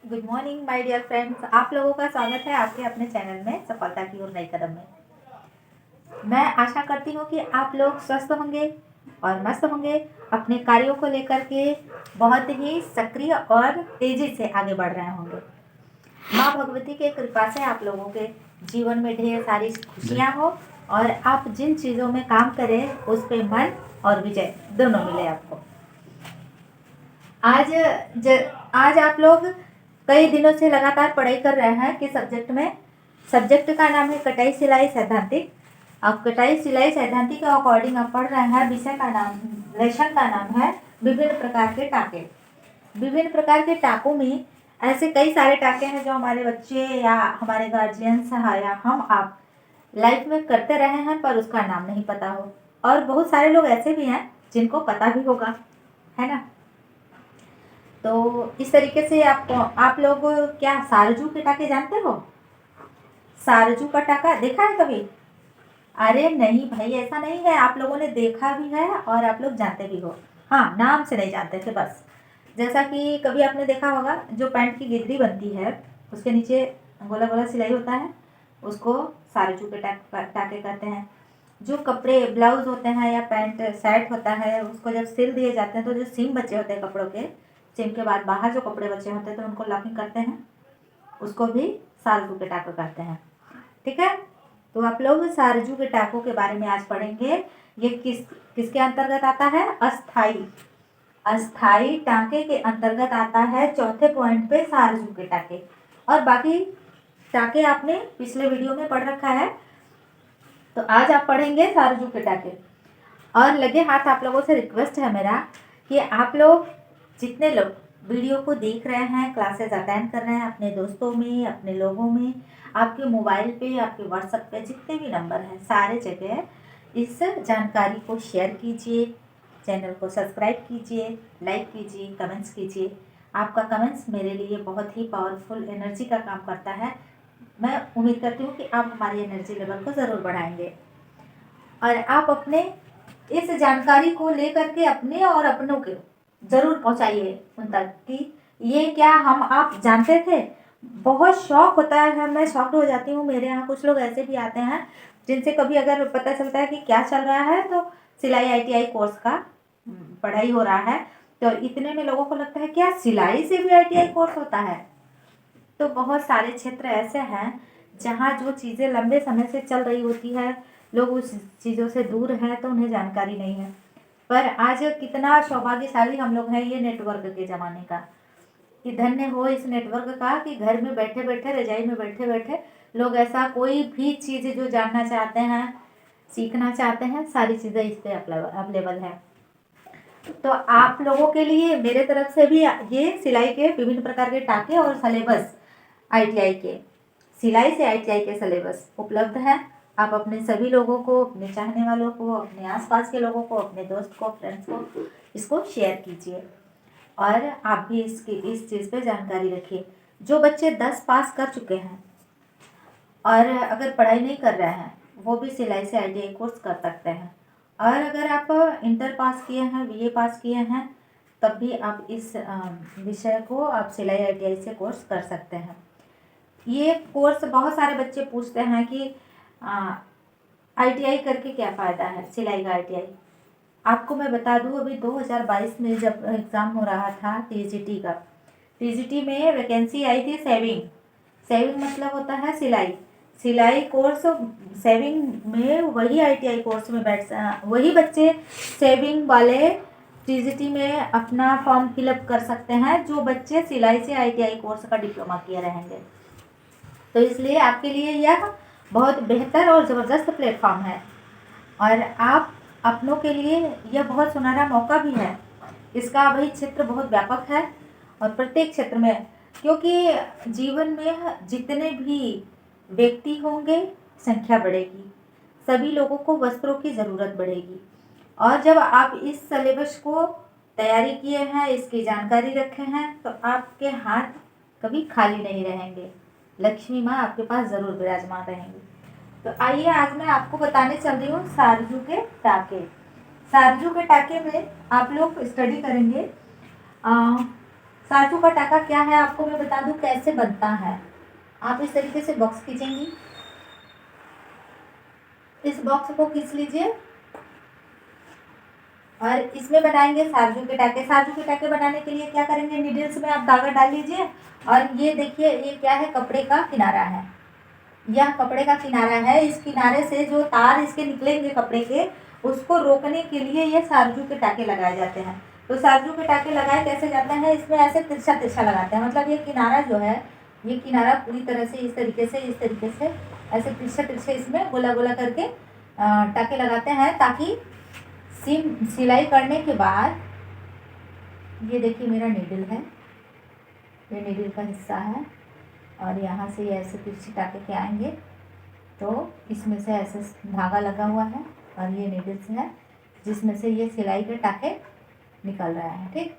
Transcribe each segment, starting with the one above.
Good morning my dear friends, आप लोगों का स्वागत है आपके अपने चैनल में सफलता की ओर नई कदम में। मैं आशा करती हूँ कि आप लोग स्वस्थ होंगे और मस्त होंगे, अपने कार्यों को लेकर के बहुत ही सक्रिय और तेजी से आगे बढ़ रहे होंगे। माँ भगवती के कृपा से आप लोगों के जीवन में ढेर सारी खुशियाँ हो और आप जिन चीज़ों में काम करें उस पे मन और विजय दोनों मिले आपको। आज आज आप लोग कई दिनों से लगातार पढ़ाई कर रहे हैं कि सब्जेक्ट का नाम है कटाई सिलाई सैद्धांतिक। अब कटाई सिलाई सैद्धांतिक के अकॉर्डिंग आप पढ़ रहे हैं। लेसन का नाम है विभिन्न प्रकार के टाके। विभिन्न प्रकार के टाकों में ऐसे कई सारे टाके हैं जो हमारे बच्चे या हमारे गार्जियंस या हम आप लाइफ में करते रहे हैं पर उसका नाम नहीं पता हो, और बहुत सारे लोग ऐसे भी हैं जिनको पता भी होगा, है ना। तो इस तरीके से आप लोग क्या सारजू के टाके जानते हो? सारजू का टाका देखा है कभी? अरे नहीं भाई, ऐसा नहीं है, आप लोगों ने देखा भी है और आप लोग जानते भी हो। हाँ, नाम से नहीं जानते थे बस। जैसा कि कभी आपने देखा होगा जो पैंट की गिद्दी बनती है उसके नीचे गोला गोला सिलाई होता है, उसको सारजू के टाके कहते हैं। जो कपड़े ब्लाउज होते हैं या पैंट शर्ट होता है उसको जब सिल दिए जाते हैं तो जो सीम बचे होते हैं कपड़ों के, सीम के बाद बाहर जो कपड़े बचे होते हैं तो उनको लॉकिंग करते हैं, उसको भी सारजू के टाके कहते हैं। ठीक है, तो आप लोग सारजू के टाकों के बारे में आज पढ़ेंगे। ये किसके अंतर्गत आता है? अस्थाई अस्थाई टाके के अंतर्गत आता है। चौथे पॉइंट पे सारजू के टाके, और बाकी टाके आपने पिछले वीडियो में पढ़ रखा है। तो आज आप पढ़ेंगे सारजू के टाके। और लगे हाथ आप लोगों से रिक्वेस्ट है मेरा कि आप लोग जितने लोग वीडियो को देख रहे हैं, क्लासेस अटेंड कर रहे हैं, अपने दोस्तों में, अपने लोगों में, आपके मोबाइल पे, आपके व्हाट्सएप पे जितने भी नंबर हैं सारे जगह इस जानकारी को शेयर कीजिए, चैनल को सब्सक्राइब कीजिए, लाइक कीजिए, कमेंट्स कीजिए। आपका कमेंट्स मेरे लिए बहुत ही पावरफुल एनर्जी का काम करता है। मैं उम्मीद करती हूँ कि आप हमारी एनर्जी लेवल को ज़रूर बढ़ाएंगे और आप अपने इस जानकारी को लेकर के अपने और अपनों के ज़रूर पहुंचाइए उन तक कि ये क्या हम आप जानते थे। बहुत शौक होता है, मैं शॉक्ड हो जाती हूँ। मेरे यहाँ कुछ लोग ऐसे भी आते हैं जिनसे कभी अगर पता चलता है कि क्या चल रहा है तो सिलाई ITI कोर्स का पढ़ाई हो रहा है, तो इतने में लोगों को लगता है क्या सिलाई से भी ITI कोर्स होता है। तो बहुत सारे क्षेत्र ऐसे हैं जहाँ जो चीज़ें लंबे समय से चल रही होती है, लोग उस चीज़ों से दूर हैं तो उन्हें जानकारी नहीं है। पर आज कितना सौभाग्यशाली हम लोग हैं ये नेटवर्क के ज़माने का, कि धन्य हो इस नेटवर्क का कि घर में बैठे बैठे, रजाई में बैठे बैठे लोग ऐसा कोई भी चीज़ जो जानना चाहते हैं, सीखना चाहते हैं, सारी चीज़ें इस पर अवेलेबल है। तो आप लोगों के लिए मेरे तरफ से भी ये सिलाई के विभिन्न प्रकार के टाके और सिलेबस ITI के, सिलाई से ITI के सिलेबस उपलब्ध है। आप अपने सभी लोगों को, अपने चाहने वालों को, अपने आसपास के लोगों को, अपने दोस्त को, फ्रेंड्स को इसको शेयर कीजिए और आप भी इस चीज़ पे जानकारी रखिए। जो बच्चे 10 पास कर चुके हैं और अगर पढ़ाई नहीं कर रहे हैं वो भी सिलाई से ITI कोर्स कर सकते हैं, और अगर आप इंटर पास किए हैं, BA पास किए हैं, तब भी आप इस विषय को आप सिलाई ITI से कोर्स कर सकते हैं। ये कोर्स बहुत सारे बच्चे पूछते हैं कि ITI करके क्या फ़ायदा है, सिलाई का ITI। आपको मैं बता दूं, अभी 2022 में जब एग्ज़ाम हो रहा था TGT का, TGT में वैकेंसी आई थी सेविंग मतलब होता है सिलाई कोर्स। सेविंग में वही ITI कोर्स में वही बच्चे सेविंग वाले TGT में अपना फॉर्म फिलअप कर सकते हैं जो बच्चे सिलाई से ITI कोर्स का डिप्लोमा किए रहेंगे। तो इसलिए आपके लिए यह बहुत बेहतर और ज़बरदस्त प्लेटफॉर्म है, और आप अपनों के लिए यह बहुत सुनहरा मौका भी है। इसका वही क्षेत्र बहुत व्यापक है और प्रत्येक क्षेत्र में, क्योंकि जीवन में जितने भी व्यक्ति होंगे संख्या बढ़ेगी, सभी लोगों को वस्त्रों की ज़रूरत बढ़ेगी, और जब आप इस सिलेबस को तैयारी किए हैं, इसकी जानकारी रखे हैं, तो आपके हाथ कभी खाली नहीं रहेंगे। लक्ष्मी माँ आपके पास ज़रूर विराजमान रहेंगी। तो आइए आज मैं आपको बताने चल रही हूँ सारजू के टाके। सारजू के टाके में आप लोग स्टडी करेंगे साजू का टाका क्या है आपको मैं बता दूं कैसे बनता है। आप इस तरीके से बॉक्स खींचेंगी, इस बॉक्स को खींच लीजिए और इसमें बनाएंगे साजू के टाके। साजू के टाके बनाने के लिए क्या करेंगे, नीडल्स में आप धागा डाल लीजिए और ये देखिए ये क्या है, कपड़े का किनारा है, यह कपड़े का किनारा है। इस किनारे से जो तार इसके निकलेंगे कपड़े के, उसको रोकने के लिए ये सारजू के टाके लगाए जाते हैं। तो सारजू के टाके लगाए कैसे जाते हैं, इसमें ऐसे तिरछा तिरछा लगाते हैं, मतलब ये किनारा जो है, ये किनारा पूरी तरह से इस तरीके से ऐसे तिरछा तिरछे इसमें गोला गोला करके टाके लगाते हैं, ताकि सिलाई करने के बाद, ये देखिए मेरा नीडल है, ये नीडल का हिस्सा है और यहाँ से ये ऐसे तिरछे टाके के आएंगे, तो इसमें से ऐसे धागा लगा हुआ है और ये नीडल्स है जिसमें से ये सिलाई के टाके निकल रहा है। ठीक,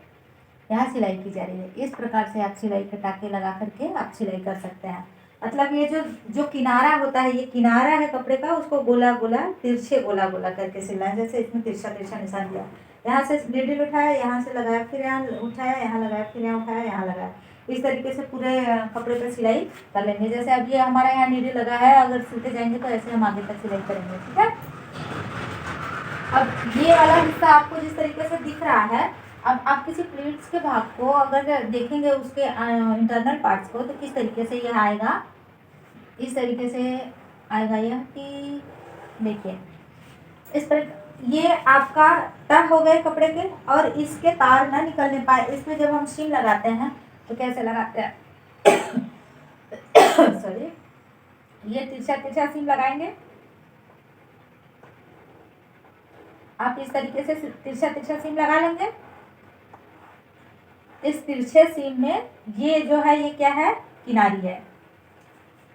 यहाँ सिलाई की जा रही है। इस प्रकार से आप सिलाई के टाके लगा करके आप सिलाई कर सकते हैं। मतलब ये जो किनारा होता है, ये किनारा है कपड़े का, उसको गोला गोला तिरछे गोला गोला करके सिलना, जैसे इसमें तिरछा तिरछा निशान दिया, यहाँ से नीडल उठाया, यहाँ से लगाया, फिर यहाँ उठाया, यहाँ लगाया, फिर यहाँ उठाया, यहाँ लगाया, इस तरीके से पूरे कपड़े पर सिलाई कर लेंगे। जैसे अब ये हमारा यहाँ नीडल लगा है, अगर सिलते जाएंगे तो ऐसे हम आगे तक सिलाई करेंगे। ठीक है, अब ये वाला हिस्सा आपको जिस तरीके से दिख रहा है, अब आप किसी प्लेट्स के भाग को अगर देखेंगे, उसके इंटरनल पार्ट्स को, तो किस तरीके से यह आएगा, इस तरीके से आएगा यह कि देखिए इस पर, ये आपका तह हो गए कपड़े के और इसके तार ना निकलने पाए। इसमें जब हम सीम लगाते हैं तो कैसे लगाते हैं सॉरी, ये तिरछा तिरछा सीम लगाएंगे, आप इस तरीके से तिरछा तिरछा सीम लगा लेंगे। इस तिरछे सीम में ये जो है, ये क्या है, किनारी है,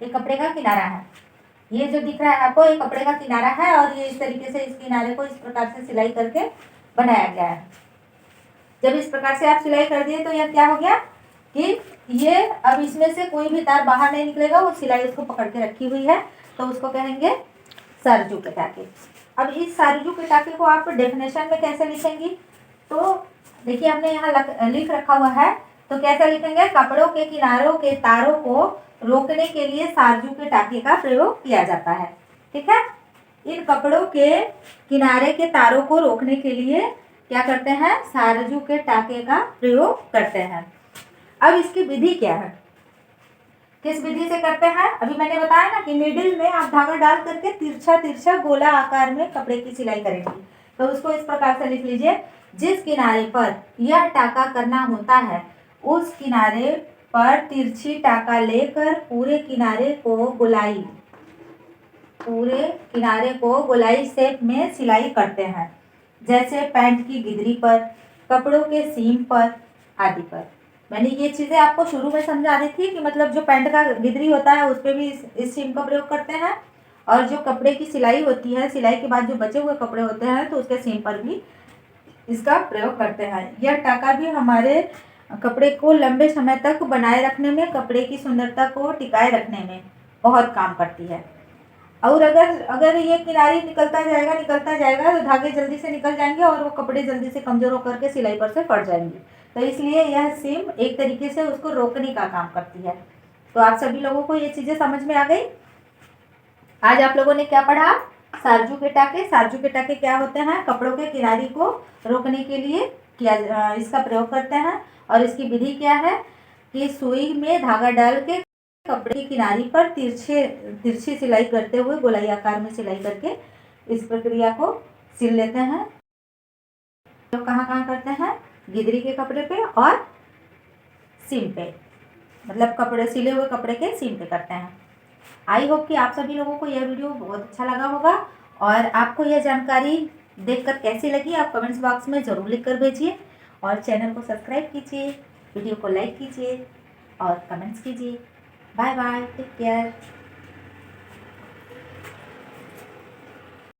ये कपड़े का किनारा है, ये जो दिख रहा है आपको, ये कपड़े का किनारा है और ये इस तरीके से इस किनारे को इस प्रकार से सिलाई करके बनाया गया है। जब इस प्रकार से आप सिलाई कर दिए तो यह क्या हो गया कि ये अब इसमें से कोई भी तार बाहर नहीं निकलेगा, वो सिलाई उसको पकड़ के रखी हुई है, तो उसको कहेंगे सारजू के टाके। अब इस सारजू के टाके को आप डेफिनेशन में कैसे लिखेंगी, तो देखिए हमने यहाँ लिख रखा हुआ है, तो कैसे लिखेंगे, कपड़ों के किनारों के तारों को रोकने के लिए सारजू के टाके का प्रयोग किया जाता है। ठीक है, इन कपड़ों के किनारे के तारों को रोकने के लिए क्या करते हैं, सारजू के टाके का प्रयोग करते हैं। अब इसकी विधि क्या है, किस विधि से करते हैं, अभी मैंने बताया ना कि नीडल में आप धागा डाल करके तिरछा तिरछा गोला आकार में कपड़े की सिलाई करेंगे। तो उसको इस प्रकार से लिख लीजिए, जिस किनारे पर यह टाका करना होता है उस किनारे पर तिरछी टाका लेकर पूरे किनारे को गोलाई शेप में सिलाई करते हैं, जैसे पैंट की गिदरी पर, कपड़ों के सीम पर आदि पर। मैंने ये चीज़ें आपको शुरू में समझा दी थी कि मतलब जो पैंट का गिदरी होता है उस पर भी इस सीम का प्रयोग करते हैं, और जो कपड़े की सिलाई होती है, सिलाई के बाद जो बचे हुए कपड़े होते हैं तो उसके सीम पर भी इसका प्रयोग करते हैं। यह टाका भी हमारे कपड़े को लंबे समय तक बनाए रखने में, कपड़े की सुंदरता को टिकाए रखने में बहुत काम करती है। और अगर ये किनारी निकलता जाएगा तो धागे जल्दी से निकल जाएंगे और वो कपड़े जल्दी से कमजोर होकर के सिलाई पर से पड़ जाएंगे। तो इसलिए यह सीम एक तरीके से उसको रोकने का काम करती है। तो आप सभी लोगों को ये चीज़ें समझ में आ गई। आज आप लोगों ने क्या पढ़ा, सारजू के टाके। सारजू के टाके क्या होते हैं, कपड़ों के किनारी को रोकने के लिए इसका प्रयोग करते हैं। और इसकी विधि क्या है कि सुई में धागा डाल के कपड़े की किनारी पर तिरछी सिलाई करते हुए गोलाई आकार में सिलाई करके इस प्रक्रिया को सिल लेते हैं। तो कहाँ करते हैं, गिदरी के कपड़े पे और सीम पे, मतलब कपड़े सिले हुए कपड़े के सीम पे करते हैं। आई होप कि आप सभी लोगों को यह वीडियो बहुत अच्छा लगा होगा, और आपको यह जानकारी देखकर कैसी लगी आप कमेंट्स बॉक्स में ज़रूर लिख कर भेजिए, और चैनल को सब्सक्राइब कीजिए, वीडियो को लाइक कीजिए और कमेंट्स कीजिए। Bye bye, take care.